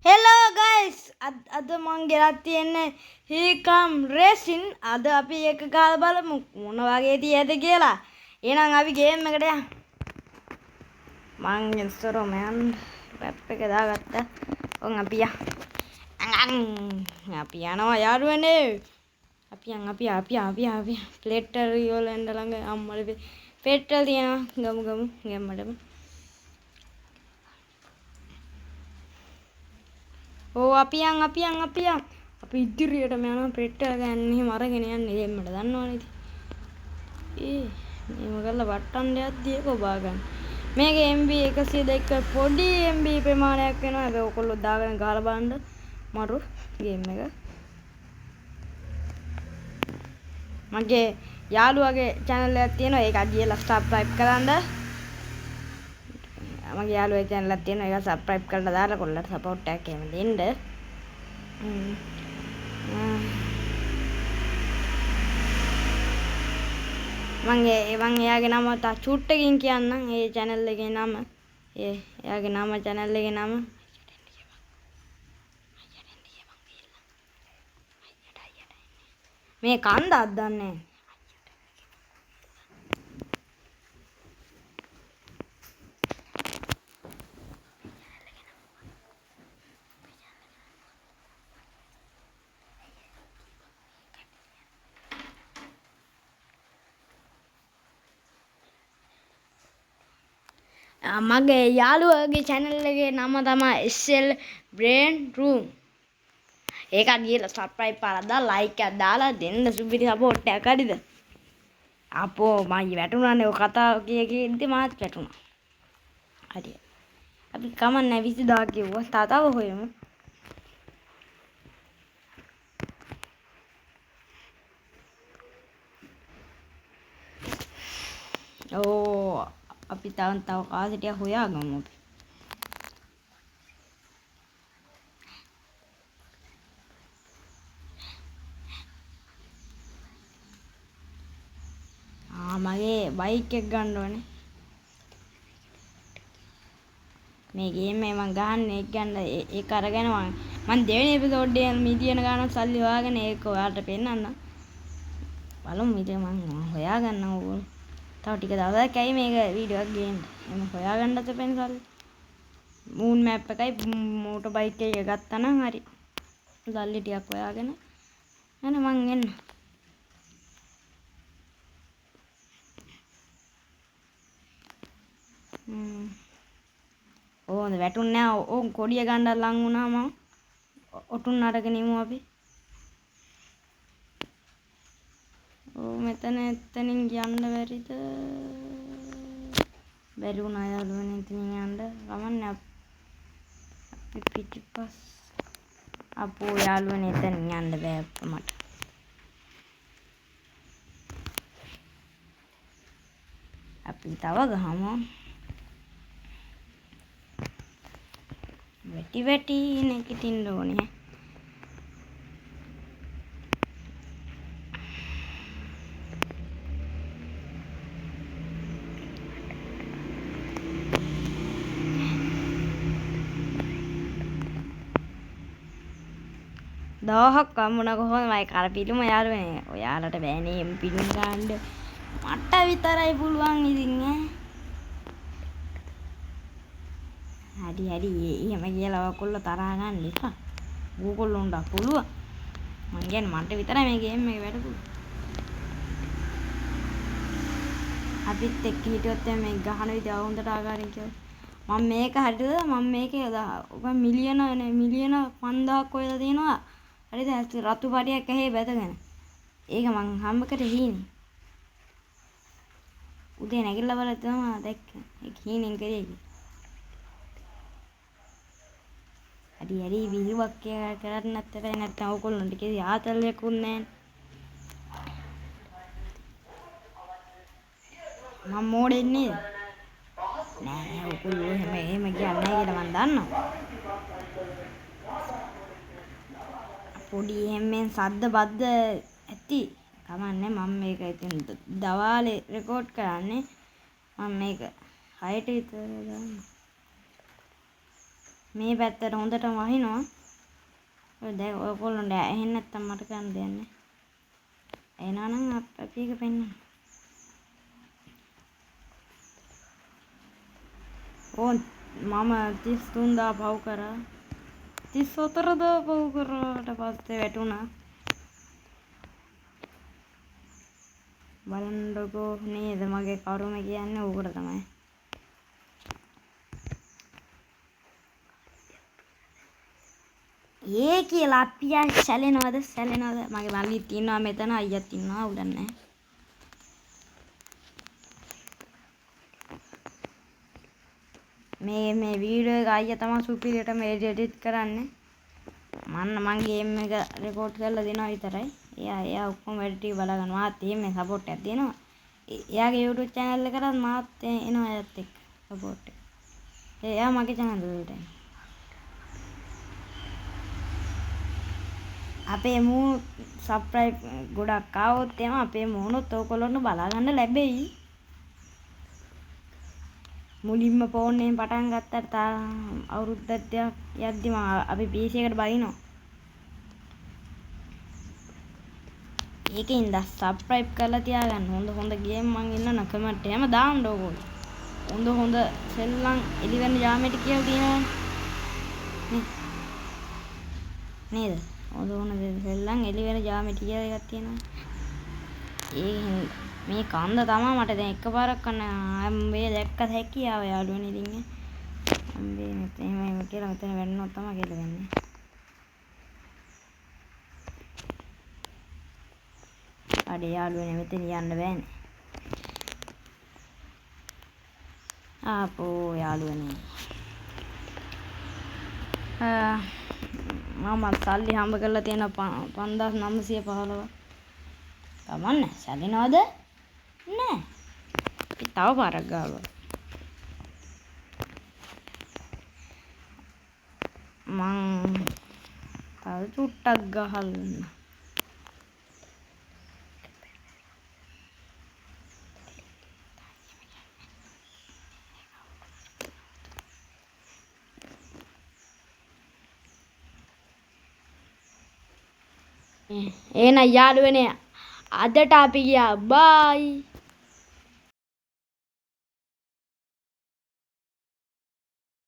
Hello guys, අද මං ගෙනත් තියෙන්නේ හීකම් රේසින්. අද අපි එක ගාලා බලමු මොන වගේ තියද කියලා. එහෙනම් අපි ගේම් එකට යමු. මං ඉන්ස්ටාග්‍රෑම් වැප් එක දාගත්තා. ඔන්න අපි යනවා යාළුවනේ. අපි ප්ලේටර් වල එන්න ළඟ අම්මලේ පෙට්‍රල් තියෙනවා. ගමු ගමටම. ඕ අපි ඉදිරියටම යනවා පෙට්‍රල් ගන්න. එහෙම අරගෙන යන්නේ දෙන්නට දන්නවනේ ඉතින්. මේව කරලා වට්ටන්න යද්දී ඒක ඔබා ගන්න. මේකේ MB 102 පොඩි MB ප්‍රමාණයක් වෙනවා. ඒක ඔයගොල්ලෝ දාගෙන ගහලා බලන්න මරු ගේම් එක. මගේ යාළුවාගේ channel එකක් තියෙනවා. ඒක අදියලා subscribe කරන්න. මගේ යාළුවා channel එකක් තියෙනවා. ඒක subscribe කරලා දාලා කොල්ලට support එකක් එහෙම දෙන්න. මං එයාගේ නම තා චුට්ටකින් කියන්නම්. ඒ channel එකේ නම එයාගේ නම channel එකේ නම මේ කන්දක් දන්නේ මගේ යාළුවගේ channel එකේ නම තමයි SL Brain Room. ඒක අදියලා subscribe කරලා දාලා like එකක් දාලා දෙන්න සුපිරි support එකක් හරිද? අපෝ මයි වැටුණානේ ඔය කතාව කියෙද්දි මාත් වැටුණා. හරි. අපි කමන්නේ 20000 කිව්වා. තව හොයමු. ඕ අපි තව කාසිටියක් හොයාගමු අපි. මගේ බයික් එක ගන්න ඕනේ. මේ ගේම් එක මම ගහන්නේ ඒක ගන්න ඒක අරගෙන මම දෙවෙනි එපිසෝඩ් එකේ මිලියන ගාණක් සල්ලි හොයාගෙන ඒක ඔයාලට පෙන්නන්නම්. බලමු ඊට මම හොයාගන්නම් ඕගොල්ලෝ. තව ටික දවසක් ඇයි මේක වීඩියෝ එකක් ගේන්න. එම හොයාගන්නත් එපෙන් සල්ලි. මූන් මැප් එකයි මෝටර් බයික් එක ගත්තා නම් හරි. සල්ලි ටිකක් හොයාගෙන එන්න මං එන්න. ඕන වැටුන්නේ නැහැ. ඕන් කොඩිය ගන්න ලං වුණා මම. ඔටුන් අරගෙන ඉමු අපි. මෙතනින් යන්න බැරිද? බැරි වුණා යාළුවනේ එතනින් යන්න. ගමන්නේ අපි පිටිපස්. අපෝ යාළුවනේ එතනින් යන්න බෑ මට. අපි තව ගහමු. වැටි නැගිටින්න ඕනේ. දවහක් වම්මුණ කොහොමද මයි කර පිළුම යාළුවනේ. ඔයාලට බෑනේ එම් පිළුම් ගන්න. මට විතරයි පුළුවන් ඉතින් ඈ. හරි එහෙම කියලා ඔයගොල්ලෝ තරහ ගන්න එපා. ඕගොල්ලොන්ට පුළුවන්. මං කියන්නේ මට විතරයි මේ ගේම් එක වැඩපු. අපිත් එක්ක හිටියොත් මේ ගහන විදිහ හොඳට ආකාරයෙන් කියව. මම මේක හරිද? මම මේකේ ඔබ මිලියන 5000ක් ඔයලා තියෙනවා. හරිද? රතු පඩියක් ඇහි බැදගෙන. ඒක මං හම්බ කරේ හීනේ. උදේ නැගිටලා බලද්දි තමයි දැක්කේ. ඒක හීනෙන් කරේ. හරි විහිළුවක් කරන්නත් බැහැ. නැත්නම් ඕගොල්ලන්ට කිසි ආතල්යක්වත් නැහැ. මම මෝඩෙක් නේද? නෑ ඕගොල්ලෝ එහෙම කියන්නේ නැහැ කියලා මම දන්නවා. පොඩි එහෙමෙන් සද්ද බද්ද ඇති. කමන්නේ මම මේක ඉතින් දවාලේ රෙකෝඩ් කරන්නේ. මම මේක 6ට විතර දාන්න. මේ පැත්තට හොඳටම වහිනවා. ඔය දැන් ඔයගොල්ලන්ට ඇහෙන්නේ නැත්තම් මට කරන්න දෙයක් නැහැ. එනනම් අපි එක පෙන්නන්න. ඕන් මම 33000 පව් කරා. 34000 පව් කරාට පස්සේ වැටුණා. බලන්නකෝ නේද මගේ කරුම කියන්නේ ඕකට තමයි. ඒ කියලා අපියා සැලෙනවද මගේ මල්ලිත් ඉන්නවා මෙතන අයියත් ඉන්නවා උඩ නැහැ. මේ වීඩියෝ එක අයියා තමයි සුපිරියට මේ එඩිට් කරන්නේ. මං ගේම් එක රෙකෝඩ් කරලා දෙනවා විතරයි. එයා ඔක්කොම වැඩ ටික බලා ගන්න. මාත් මේ සපෝට් එකක් දෙනවා. එයාගේ YouTube channel එකටත් මාත් එනවා එයත් එක්ක සපෝට් එක. එයා මගේ channel වලට එනවා. අපේ මූණු සබ්ස්ක්‍රයිබ් ගොඩක් ආවොත් එහෙම අපේ මූණුත් ඔයගොල්ලන්ට බලා ගන්න ලැබෙයි. මුලින්ම ෆෝන් එකෙන් පටන් ගත්තට අවුරුද්දක් යද්දිම අපි PC එකට බහිනවා. ඒකෙන්ද සබ්ස්ක්‍රයිබ් කරලා තියාගන්න. හොඳ ගේම් මං ඉන්නන කමෙන්ට් එහෙම දාන්න ඕගොල්ලෝ. හොඳ සෙල්ලම් එලිවෙන ජාමෙට කියලා තියෙනවනේ. නේද? හොඳ සෙල්ලම් එලිවෙන ජාමෙට කියලා එකක් තියෙනවා. මේ කන්ද තමයි මට දැන් එකපාරක් කන්න මේ දැක්කත් හැකියාව යාළුවනේ ඉතින් අම්බේ නැත්නම් එහෙම කියලා මෙතන වෙන්නොත් තමයි කියලා වෙන්නේ. අඩේ යාළුවනේ මෙතන යන්න බෑනේ. ආපෝ යාළුවනේ. මම සල්ලි හම්බ කරලා තියෙන 5915. තමන්න සැලෙනවද? නෑ. තව පාරක් ගාවා. මං තව චුට්ටක් ගහන්න. එහෙනම් යාළුවනේ අදට අපි ගියා බයි.